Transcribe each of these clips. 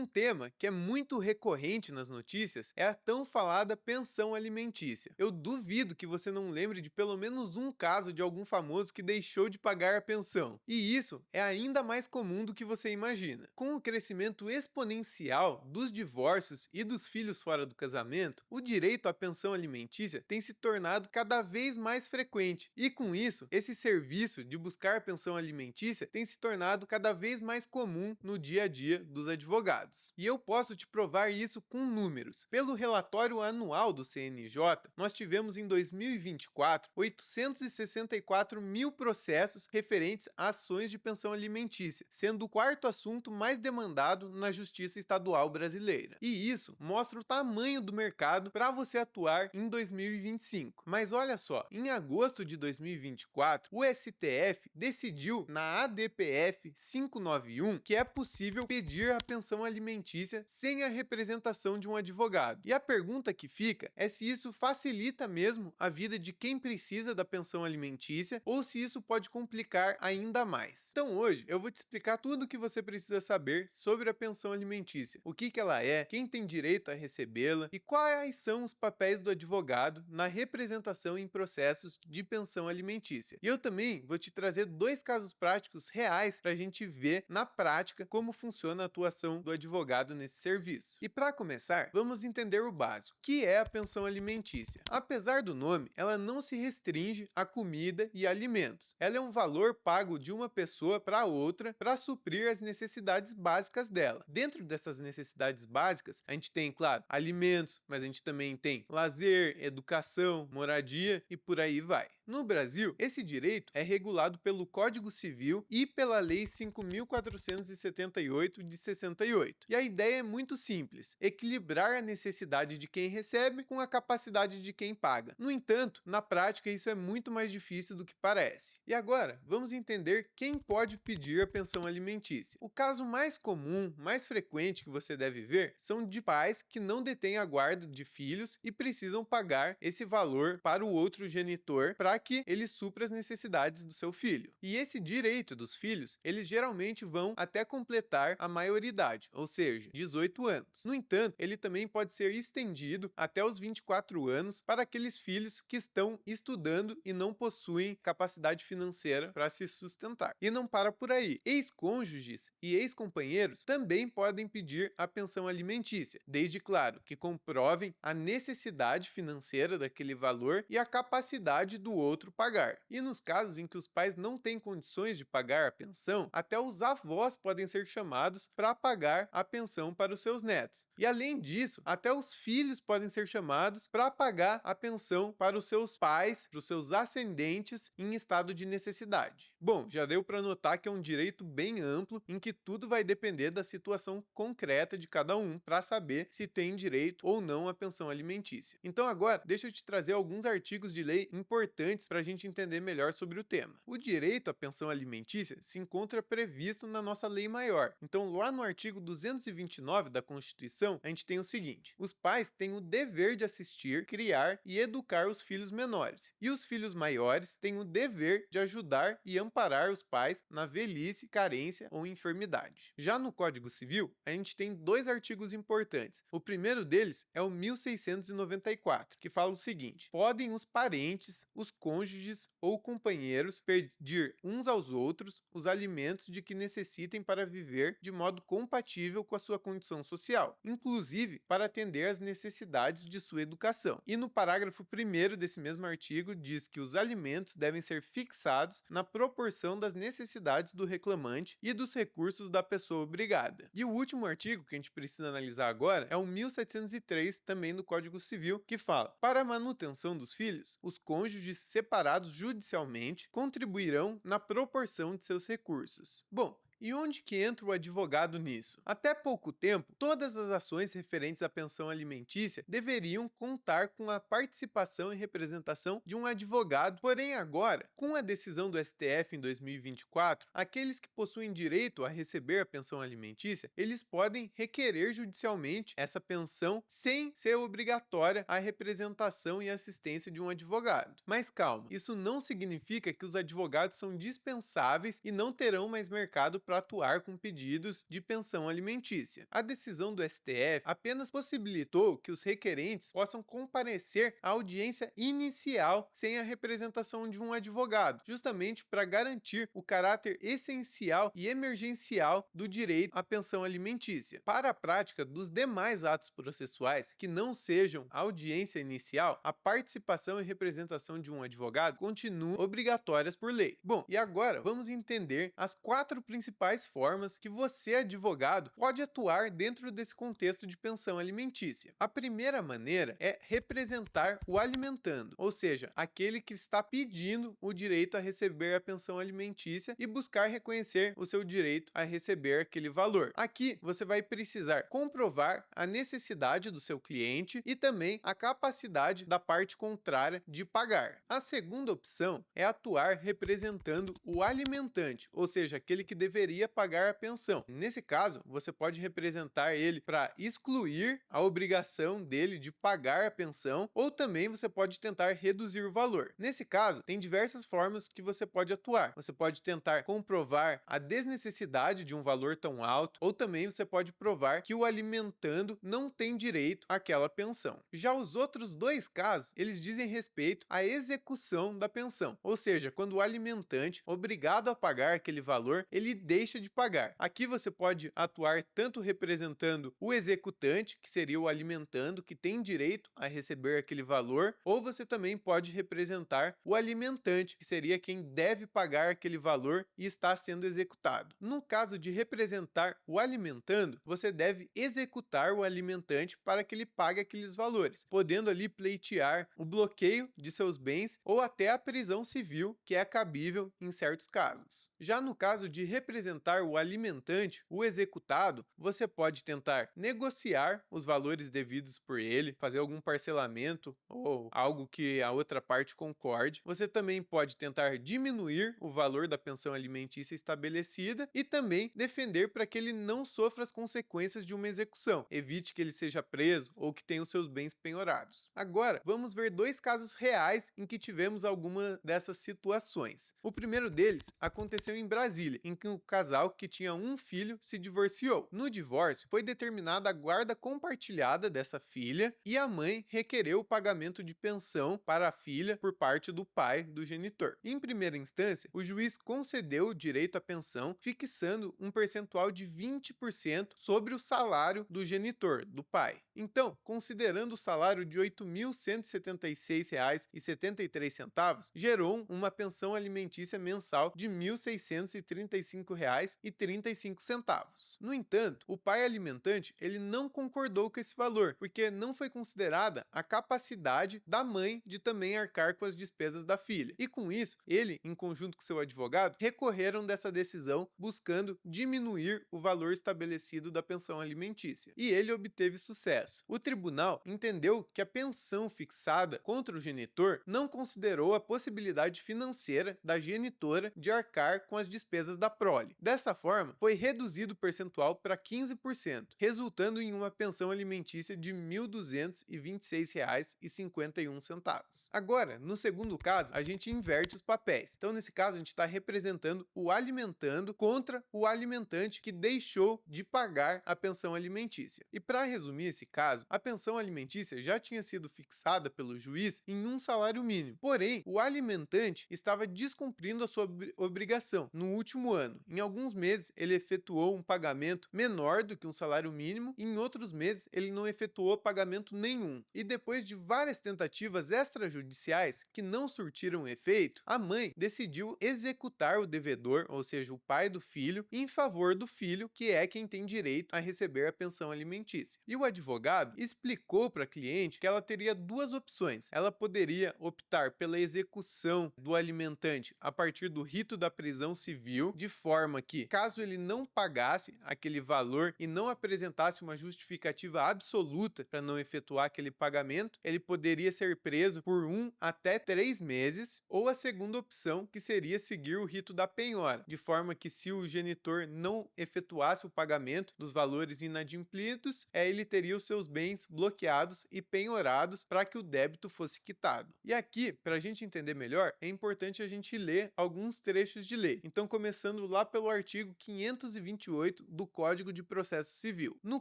Um tema que é muito recorrente nas notícias é a tão falada pensão alimentícia. Eu duvido que você não lembre de pelo menos um caso de algum famoso que deixou de pagar a pensão. E isso é ainda mais comum do que você imagina. Com o crescimento exponencial dos divórcios e dos filhos fora do casamento, o direito à pensão alimentícia tem se tornado cada vez mais frequente. E com isso, esse serviço de buscar pensão alimentícia tem se tornado cada vez mais comum no dia a dia dos advogados. E eu posso te provar isso com números. Pelo relatório anual do CNJ, nós tivemos em 2024 864 mil processos referentes a ações de pensão alimentícia, sendo o quarto assunto mais demandado na Justiça Estadual brasileira. E isso mostra o tamanho do mercado para você atuar em 2025. Mas olha só, em agosto de 2024, o STF decidiu na ADPF 591 que é possível pedir a pensão alimentícia sem a representação de um advogado. E a pergunta que fica é se isso facilita mesmo a vida de quem precisa da pensão alimentícia ou se isso pode complicar ainda mais. Então hoje eu vou te explicar tudo o que você precisa saber sobre a pensão alimentícia, o que ela é, quem tem direito a recebê-la e quais são os papéis do advogado na representação em processos de pensão alimentícia. E eu também vou te trazer dois casos práticos reais para a gente ver na prática como funciona a atuação do advogado nesse serviço. E para começar, vamos entender o básico, que é a pensão alimentícia. Apesar do nome, ela não se restringe a comida e alimentos. Ela é um valor pago de uma pessoa para outra para suprir as necessidades básicas dela. Dentro dessas necessidades básicas, a gente tem, claro, alimentos, mas a gente também tem lazer, educação, moradia e por aí vai. No Brasil, esse direito é regulado pelo Código Civil e pela Lei 5.478 de 68. E a ideia é muito simples: equilibrar a necessidade de quem recebe com a capacidade de quem paga. No entanto, na prática isso é muito mais difícil do que parece. E agora, vamos entender quem pode pedir a pensão alimentícia. O caso mais comum, mais frequente que você deve ver, são de pais que não detêm a guarda de filhos e precisam pagar esse valor para o outro genitor para que ele supra as necessidades do seu filho. E esse direito dos filhos, eles geralmente vão até completar a maioridade, ou seja, 18 anos. No entanto, ele também pode ser estendido até os 24 anos para aqueles filhos que estão estudando e não possuem capacidade financeira para se sustentar. E não para por aí. Ex-cônjuges e ex-companheiros também podem pedir a pensão alimentícia, desde, claro, que comprovem a necessidade financeira daquele valor e a capacidade do outro pagar. E nos casos em que os pais não têm condições de pagar a pensão, até os avós podem ser chamados para pagar a pensão para os seus netos. E além disso, até os filhos podem ser chamados para pagar a pensão para os seus pais, para os seus ascendentes em estado de necessidade. Bom, já deu para notar que é um direito bem amplo em que tudo vai depender da situação concreta de cada um para saber se tem direito ou não à pensão alimentícia. Então agora, deixa eu te trazer alguns artigos de lei importantes para a gente entender melhor sobre o tema. O direito à pensão alimentícia se encontra previsto na nossa lei maior. Então lá no artigo 229 da Constituição, a gente tem o seguinte: os pais têm o dever de assistir, criar e educar os filhos menores. E os filhos maiores têm o dever de ajudar e amparar os pais na velhice, carência ou enfermidade. Já no Código Civil, a gente tem dois artigos importantes. O primeiro deles é o 1694, que fala o seguinte: podem os parentes, os cônjuges ou companheiros pedir uns aos outros os alimentos de que necessitem para viver de modo compatível com a sua condição social, inclusive para atender às necessidades de sua educação. E no parágrafo 1º desse mesmo artigo diz que os alimentos devem ser fixados na proporção das necessidades do reclamante e dos recursos da pessoa obrigada. E o último artigo que a gente precisa analisar agora é o 1703, também do Código Civil, que fala: para a manutenção dos filhos, os cônjuges separados judicialmente contribuirão na proporção de seus recursos. Bom, e onde que entra o advogado nisso? Até pouco tempo, todas as ações referentes à pensão alimentícia deveriam contar com a participação e representação de um advogado, porém agora, com a decisão do STF em 2024, aqueles que possuem direito a receber a pensão alimentícia, eles podem requerer judicialmente essa pensão sem ser obrigatória a representação e assistência de um advogado. Mas calma, isso não significa que os advogados são dispensáveis e não terão mais mercado para para atuar com pedidos de pensão alimentícia. A decisão do STF apenas possibilitou que os requerentes possam comparecer à audiência inicial sem a representação de um advogado, justamente para garantir o caráter essencial e emergencial do direito à pensão alimentícia. Para a prática dos demais atos processuais que não sejam a audiência inicial, a participação e representação de um advogado continuam obrigatórias por lei. Bom, e agora vamos entender as 4 principais formas que você, advogado, pode atuar dentro desse contexto de pensão alimentícia. A primeira maneira é representar o alimentando, ou seja, aquele que está pedindo o direito a receber a pensão alimentícia e buscar reconhecer o seu direito a receber aquele valor. Aqui você vai precisar comprovar a necessidade do seu cliente e também a capacidade da parte contrária de pagar. A segunda opção é atuar representando o alimentante, ou seja, aquele que deveria pagar a pensão. Nesse caso, você pode representar ele para excluir a obrigação dele de pagar a pensão, ou também você pode tentar reduzir o valor. Nesse caso, tem diversas formas que você pode atuar. Você pode tentar comprovar a desnecessidade de um valor tão alto, ou também você pode provar que o alimentando não tem direito àquela pensão. Já os outros 2 casos, eles dizem respeito à execução da pensão, ou seja, quando o alimentante, obrigado a pagar aquele valor, ele deixa de pagar. Aqui você pode atuar tanto representando o executante, que seria o alimentando, que tem direito a receber aquele valor, ou você também pode representar o alimentante, que seria quem deve pagar aquele valor e está sendo executado. No caso de representar o alimentando, você deve executar o alimentante para que ele pague aqueles valores, podendo ali pleitear o bloqueio de seus bens ou até a prisão civil, que é cabível em certos casos. Já no caso de representar o alimentante, o executado, você pode tentar negociar os valores devidos por ele, fazer algum parcelamento ou algo que a outra parte concorde. Você também pode tentar diminuir o valor da pensão alimentícia estabelecida e também defender para que ele não sofra as consequências de uma execução, evite que ele seja preso ou que tenha os seus bens penhorados. Agora, vamos ver 2 casos reais em que tivemos alguma dessas situações. O primeiro deles aconteceu em Brasília, em que o casal que tinha um filho se divorciou. No divórcio, foi determinada a guarda compartilhada dessa filha e a mãe requereu o pagamento de pensão para a filha por parte do pai do genitor. Em primeira instância, o juiz concedeu o direito à pensão, fixando um percentual de 20% sobre o salário do genitor, do pai. Então, considerando o salário de R$ 8.176,73, gerou uma pensão alimentícia mensal de R$ 1.635,35. No entanto, o pai alimentante ele não concordou com esse valor, porque não foi considerada a capacidade da mãe de também arcar com as despesas da filha. E com isso, ele, em conjunto com seu advogado, recorreram dessa decisão buscando diminuir o valor estabelecido da pensão alimentícia. E ele obteve sucesso. O tribunal entendeu que a pensão fixada contra o genitor não considerou a possibilidade financeira da genitora de arcar com as despesas da prole. Dessa forma, foi reduzido o percentual para 15%, resultando em uma pensão alimentícia de R$ 1.226,51. Agora, no segundo caso, a gente inverte os papéis. Então, nesse caso, a gente está representando o alimentando contra o alimentante que deixou de pagar a pensão alimentícia. E para resumir esse caso, a pensão alimentícia já tinha sido fixada pelo juiz em um salário mínimo. Porém, o alimentante estava descumprindo a sua obrigação no último ano. Em alguns meses, ele efetuou um pagamento menor do que um salário mínimo, e em outros meses, ele não efetuou pagamento nenhum. E depois de várias tentativas extrajudiciais que não surtiram efeito, a mãe decidiu executar o devedor, ou seja, o pai do filho, em favor do filho, que é quem tem direito a receber a pensão alimentícia. E o advogado explicou para a cliente que ela teria 2 opções. Ela poderia optar pela execução do alimentante a partir do rito da prisão civil, de forma que, caso ele não pagasse aquele valor e não apresentasse uma justificativa absoluta para não efetuar aquele pagamento, ele poderia ser preso por 1 até 3 meses, ou a segunda opção, que seria seguir o rito da penhora, de forma que se o genitor não efetuasse o pagamento dos valores inadimplidos, ele teria os seus bens bloqueados e penhorados para que o débito fosse quitado. E aqui, para a gente entender melhor, é importante a gente ler alguns trechos de lei. Então, começando lá pelo artigo 528 do Código de Processo Civil. No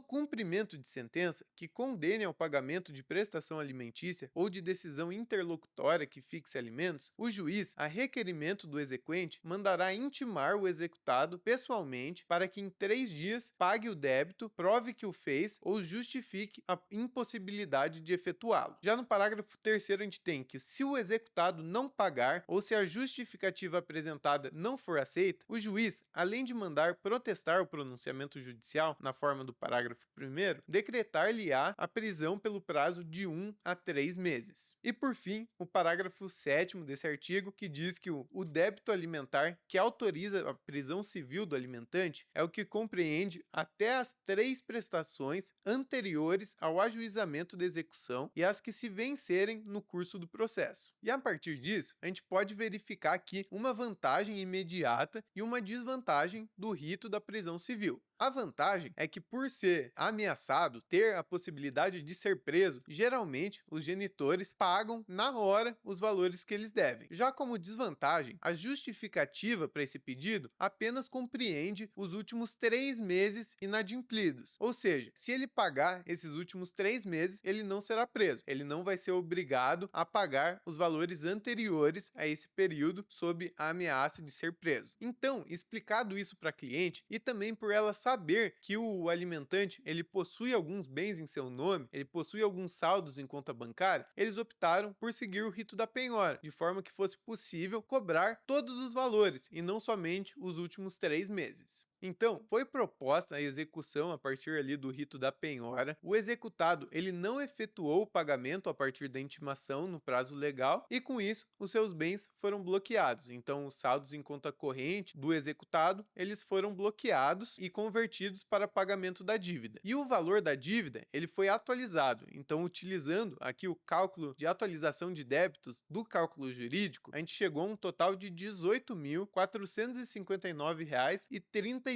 cumprimento de sentença que condene ao pagamento de prestação alimentícia ou de decisão interlocutória que fixe alimentos, o juiz, a requerimento do exequente, mandará intimar o executado pessoalmente para que em 3 dias pague o débito, prove que o fez ou justifique a impossibilidade de efetuá-lo. Já no parágrafo 3º a gente tem que, se o executado não pagar ou se a justificativa apresentada não for aceita, o juiz, além de mandar protestar o pronunciamento judicial na forma do parágrafo 1º, decretar-lhe-á a prisão pelo prazo de 1 a 3 meses. E por fim, o parágrafo 7º desse artigo, que diz que o débito alimentar que autoriza a prisão civil do alimentante é o que compreende até as 3 prestações anteriores ao ajuizamento da execução e as que se vencerem no curso do processo. E a partir disso, a gente pode verificar aqui uma vantagem imediata e uma desvantagem do rito da prisão civil. A vantagem é que, por ser ameaçado, ter a possibilidade de ser preso, geralmente os genitores pagam na hora os valores que eles devem. Já como desvantagem, a justificativa para esse pedido apenas compreende os últimos 3 meses inadimplidos. Ou seja, se ele pagar esses últimos 3 meses, ele não será preso. Ele não vai ser obrigado a pagar os valores anteriores a esse período sob a ameaça de ser preso. Então, explicado isso para a cliente e também por ela saber que o alimentante ele possui alguns bens em seu nome, ele possui alguns saldos em conta bancária, eles optaram por seguir o rito da penhora, de forma que fosse possível cobrar todos os valores e não somente os últimos 3 meses. Então, foi proposta a execução a partir ali do rito da penhora. O executado, ele não efetuou o pagamento a partir da intimação no prazo legal e com isso os seus bens foram bloqueados. Então, os saldos em conta corrente do executado, eles foram bloqueados e convertidos para pagamento da dívida. E o valor da dívida, ele foi atualizado. Então, utilizando aqui o cálculo de atualização de débitos do cálculo jurídico, a gente chegou a um total de R$ 18.459,36,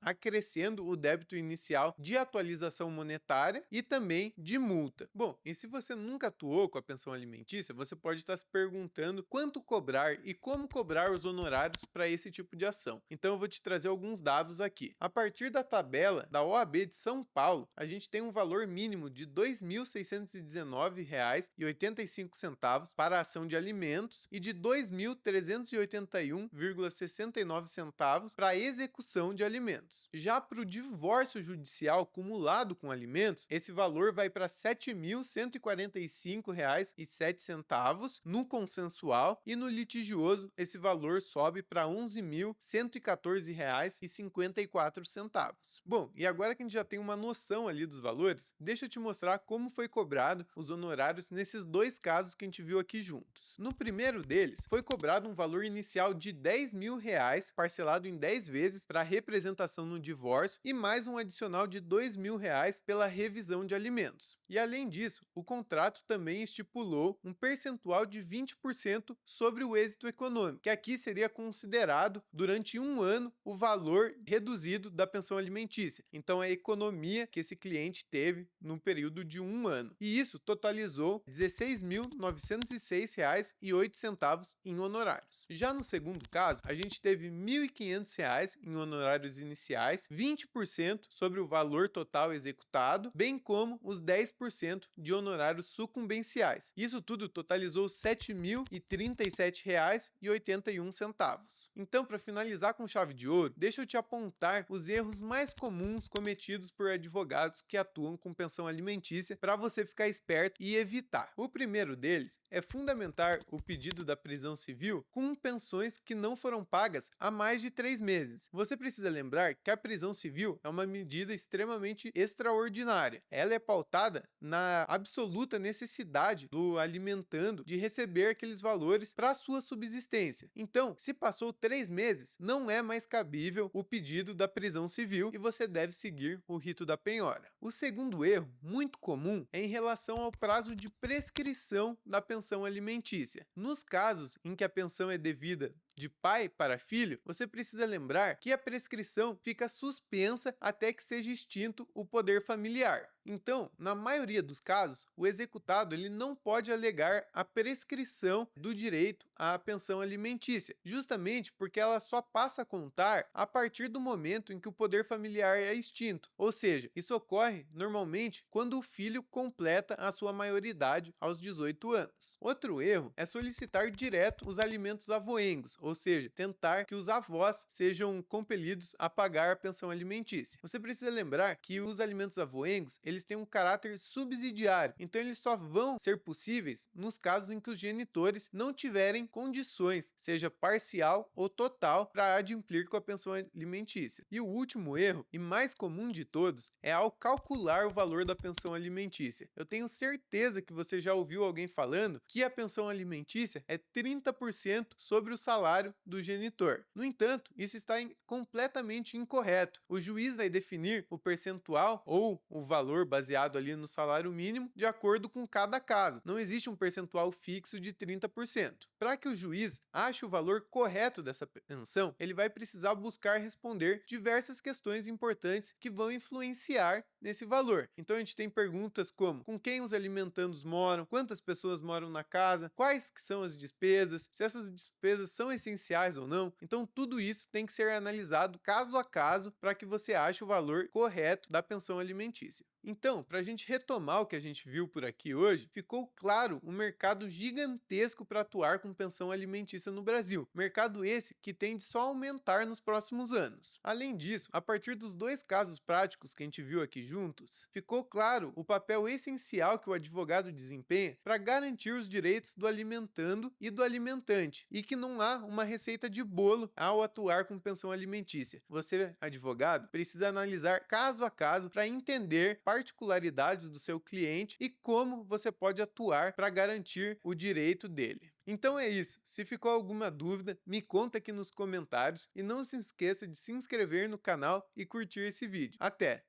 acrescendo o débito inicial de atualização monetária e também de multa. Bom, e se você nunca atuou com a pensão alimentícia, você pode estar se perguntando quanto cobrar e como cobrar os honorários para esse tipo de ação. Então eu vou te trazer alguns dados aqui. A partir da tabela da OAB de São Paulo, a gente tem um valor mínimo de R$ 2.619,85 para a ação de alimentos e de R$ 2.381,69 para a execução de alimentos. Já para o divórcio judicial acumulado com alimentos, esse valor vai para R$ 7.145,07 no consensual e no litigioso esse valor sobe para R$ 11.114,54. Bom, e agora que a gente já tem uma noção ali dos valores, deixa eu te mostrar como foi cobrado os honorários nesses 2 casos que a gente viu aqui juntos. No primeiro deles, foi cobrado um valor inicial de R$ 10.000, parcelado em 10 vezes para representação no divórcio e mais um adicional de R$ 2.000 pela revisão de alimentos. E além disso, o contrato também estipulou um percentual de 20% sobre o êxito econômico, que aqui seria considerado durante 1 ano o valor reduzido da pensão alimentícia. Então a economia que esse cliente teve no período de 1 ano. E isso totalizou R$ 16.906,08 em honorários. Já no segundo caso, a gente teve R$ 1.500 em honorários iniciais, 20% sobre o valor total executado, bem como os 10% de honorários sucumbenciais. Isso tudo totalizou R$ 7.037,81. Então, para finalizar com chave de ouro, deixa eu te apontar os erros mais comuns cometidos por advogados que atuam com pensão alimentícia para você ficar esperto e evitar. O primeiro deles é fundamentar o pedido da prisão civil com pensões que não foram pagas há mais de 3 meses. Você precisa lembrar que a prisão civil é uma medida extremamente extraordinária. Ela é pautada na absoluta necessidade do alimentando de receber aqueles valores para sua subsistência. Então, se passou 3 meses, não é mais cabível o pedido da prisão civil e você deve seguir o rito da penhora. O segundo erro, muito comum, é em relação ao prazo de prescrição da pensão alimentícia. Nos casos em que a pensão é devida de pai para filho, você precisa lembrar que a prescrição fica suspensa até que seja extinto o poder familiar. Então, na maioria dos casos, o executado ele não pode alegar a prescrição do direito à pensão alimentícia, justamente porque ela só passa a contar a partir do momento em que o poder familiar é extinto. Ou seja, isso ocorre normalmente quando o filho completa a sua maioridade aos 18 anos. Outro erro é solicitar direto os alimentos avoengos, ou seja, tentar que os avós sejam compelidos a pagar a pensão alimentícia. Você precisa lembrar que os alimentos avoengos, eles têm um caráter subsidiário, então eles só vão ser possíveis nos casos em que os genitores não tiverem condições, seja parcial ou total, para adimplir com a pensão alimentícia. E o último erro, e mais comum de todos, é ao calcular o valor da pensão alimentícia. Eu tenho certeza que você já ouviu alguém falando que a pensão alimentícia é 30% sobre o salário do genitor. No entanto, isso está completamente incorreto. O juiz vai definir o percentual ou o valor baseado ali no salário mínimo de acordo com cada caso. Não existe um percentual fixo de 30%. Para que o juiz ache o valor correto dessa pensão, ele vai precisar buscar responder diversas questões importantes que vão influenciar nesse valor. Então a gente tem perguntas como: com quem os alimentandos moram, quantas pessoas moram na casa, quais que são as despesas, se essas despesas são essenciais ou não. Então tudo isso tem que ser analisado caso a caso para que você ache o valor correto da pensão alimentícia. Então, para a gente retomar o que a gente viu por aqui hoje, ficou claro um mercado gigantesco para atuar com pensão alimentícia no Brasil. Mercado esse que tende só a aumentar nos próximos anos. Além disso, a partir dos dois casos práticos que a gente viu aqui juntos, ficou claro o papel essencial que o advogado desempenha para garantir os direitos do alimentando e do alimentante, e que não há uma receita de bolo ao atuar com pensão alimentícia. Você, advogado, precisa analisar caso a caso para entender particularidades do seu cliente e como você pode atuar para garantir o direito dele. Então é isso. Se ficou alguma dúvida, me conta aqui nos comentários e não se esqueça de se inscrever no canal e curtir esse vídeo. Até!